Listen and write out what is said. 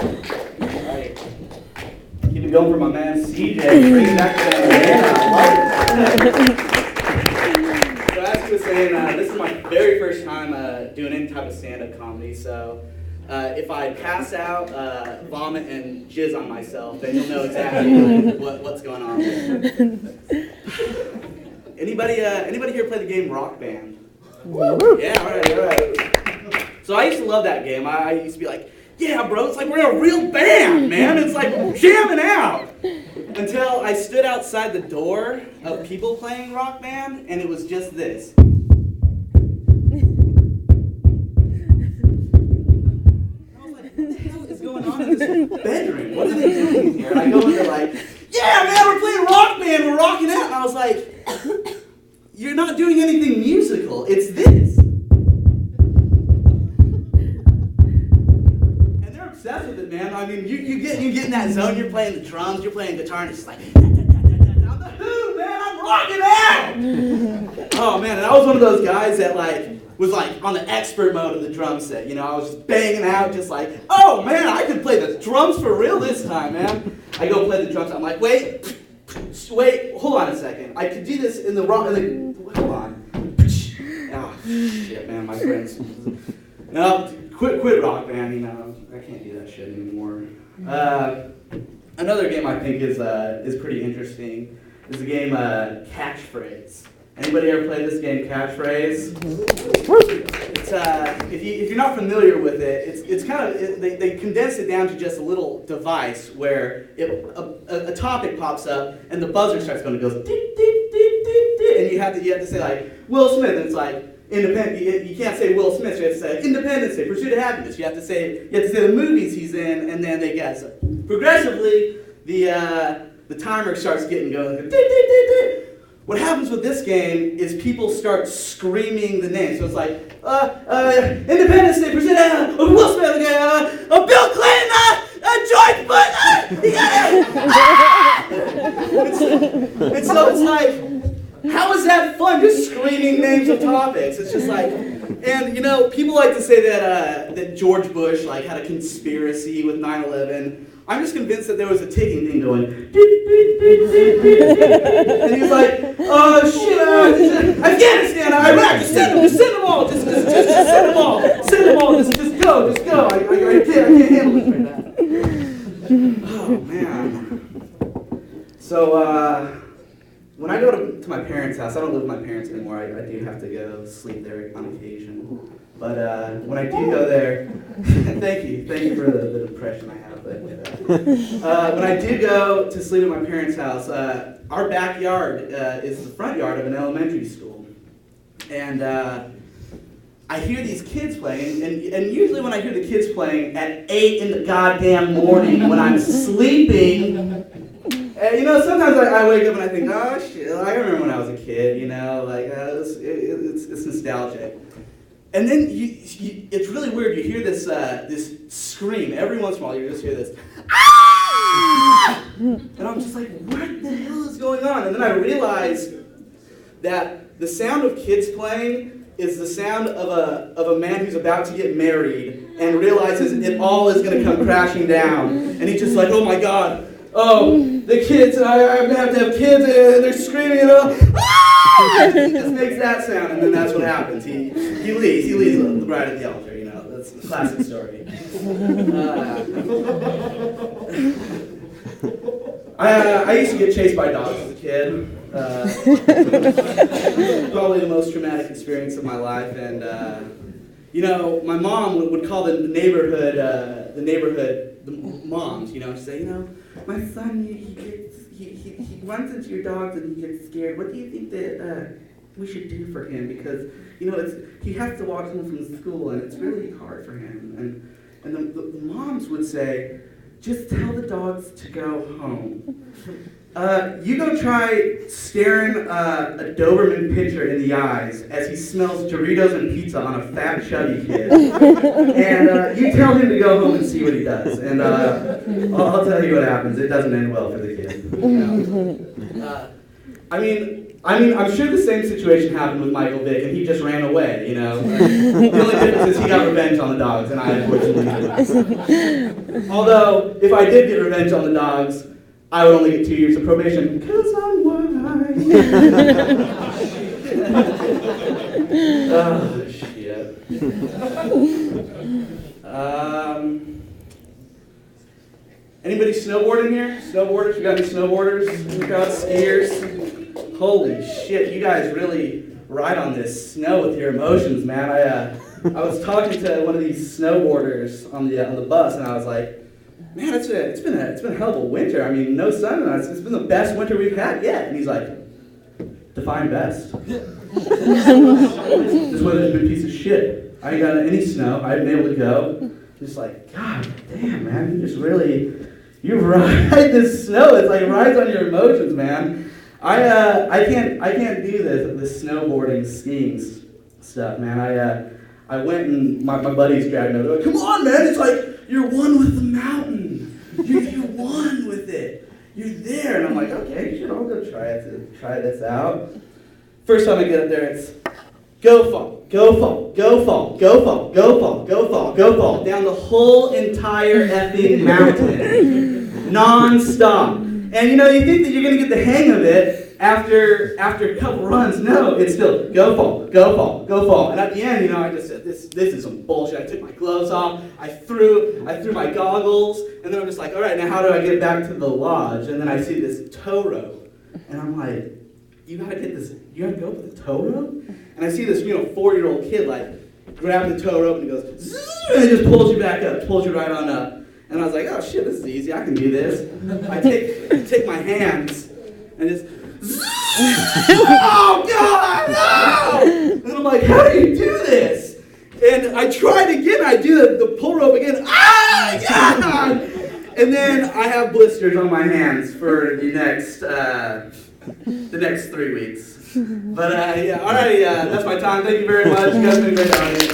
Alright. Keep it going for my man CJ. Bring it back to that. So as he was saying, this is my very first time doing any type of stand-up comedy. So if I pass out, vomit, and jizz on myself, then you'll know exactly what's going on. Anybody here play the game Rock Band? Yeah, all right. So I used to love that game. I used to be like, yeah, bro, it's like we're in a real band, man. It's like jamming out. Until I stood outside the door of people playing Rock Band, and it was just this. I was like, what the hell is going on in this bedroom? What are they doing here? And I go in there like, yeah, man, we're playing Rock Band. We're rocking out. And I was like, you're not doing anything musical. It's this. Obsessed with it, man. I mean, you get in that zone. You're playing the drums, you're playing guitar, and it's just like, I'm the Who, man. I'm rocking out. Oh man, and I was one of those guys that was on the expert mode of the drum set. You know, I was just banging out, just like, oh man, I could play the drums for real this time, man. I go play the drums. I'm like, wait, hold on a second. I could do this in the rock. Hold on. Oh shit, man, my friends. No. Quit Rock Band, you know, I can't do that shit anymore. Another game I think is pretty interesting is the game Catchphrase. Anybody ever played this game Catchphrase? It's if you're not familiar with it, it's kind of they condense it down to just a little device where a topic pops up and the buzzer starts going, it goes deep deep deep deep deep, and you have to say like Will Smith, and it's like. Independent. You can't say Will Smith. You have to say Independence Day, Pursuit of Happiness. You have to say the movies he's in, and then they guess. Progressively, the timer starts getting going. What happens with this game is people start screaming the name. So it's like Independence Day, Pursuit of Happiness, Will Smith, Bill Clinton, George Bush. And so it's like. How is that fun, just screaming names of topics? It's just like, and you know, people like to say that George Bush had a conspiracy with 9/11. I'm just convinced that there was a ticking thing going, beep, beep, beep, beep, beep, beep. And he's like, oh shit, Afghanistan, Iraq, just send them all, just send them all, just go. I can't handle this right now. Oh man. So, when I go to my parents' house, I don't live with my parents anymore. I do have to go sleep there on occasion. But when I do go there, thank you for the depression I have. But when I do go to sleep at my parents' house, our backyard is the front yard of an elementary school, and I hear these kids playing. And usually when I hear the kids playing at 8 in the goddamn morning when I'm sleeping. And, you know, sometimes I wake up and I think, oh shit, I remember when I was a kid, you know, it's nostalgic. And then it's really weird, you hear this scream, every once in a while you just hear this, ah! And I'm just like, what the hell is going on? And then I realize that the sound of kids playing is the sound of a man who's about to get married and realizes it all is going to come crashing down. And he's just like, oh my God. Oh, the kids, I'm going to have kids, and they're screaming, you know, ah! He just makes that sound, and then that's what happens. He leaves the bride at the altar, you know, that's the classic story. I used to get chased by dogs as a kid. Probably the most traumatic experience of my life, and, you know, my mom would call the neighborhood the moms, you know, to say, you know, my son, he runs into your dogs and he gets scared. What do you think that we should do for him? Because, you know, he has to walk home from school and it's really hard for him. And the moms would say, just tell the dogs to go home. You go try staring a Doberman pinscher in the eyes as he smells Doritos and pizza on a fat, chubby kid. And you tell him to go home and see what he does. And I'll tell you what happens. It doesn't end well for the kid. You know? I'm sure the same situation happened with Michael Vick, and he just ran away, you know. The only difference is he got revenge on the dogs, and I unfortunately didn't. Although, if I did get revenge on the dogs, I would only get 2 years of probation, because I'm white. Oh, shit. Anybody snowboarding here? Snowboarders? We got any snowboarders in the crowd? Skiers? Holy shit, you guys really ride on this snow with your emotions, man. I was talking to one of these snowboarders on the bus, and I was like, man, it's been a hell of a winter. I mean, no sun, and it's been the best winter we've had yet. And he's like, define best. This weather's been a piece of shit. I ain't got any snow. I haven't been able to go. Just like, God damn, man, you ride this snow. It's like rides on your emotions, man. I can't do this snowboarding, skiing stuff, man. I went and my buddies dragged me. They're like, come on, man, it's like you're one with the mountain. You're one with it. You're there. And I'm like, okay, sure, I'll go try this out. First time I get up there, it's go fall, go fall, go fall, go fall, go fall, go fall, go fall, down the whole entire effing mountain, non-stop. And you know, you think that you're gonna get the hang of it after a couple runs. No, it's still go fall, go fall, go fall. And at the end, you know, I just said, this is some bullshit. I took my gloves off, I threw my goggles, and then I'm just like, all right, now how do I get back to the lodge? And then I see this tow rope, and I'm like, you gotta go with the tow rope? And I see this, 4-year-old kid like grab the tow rope and he goes, and it just pulls you back up, pulls you right on up. And I was like, oh shit, this is easy, I can do this. I take my hands and just, oh God, no! And I'm like, how do you do this? And I tried again, I do the pull rope again, ah, God! And then I have blisters on my hands for the next 3 weeks. But yeah, all right, that's my time. Thank you very much. You guys have been a great audience.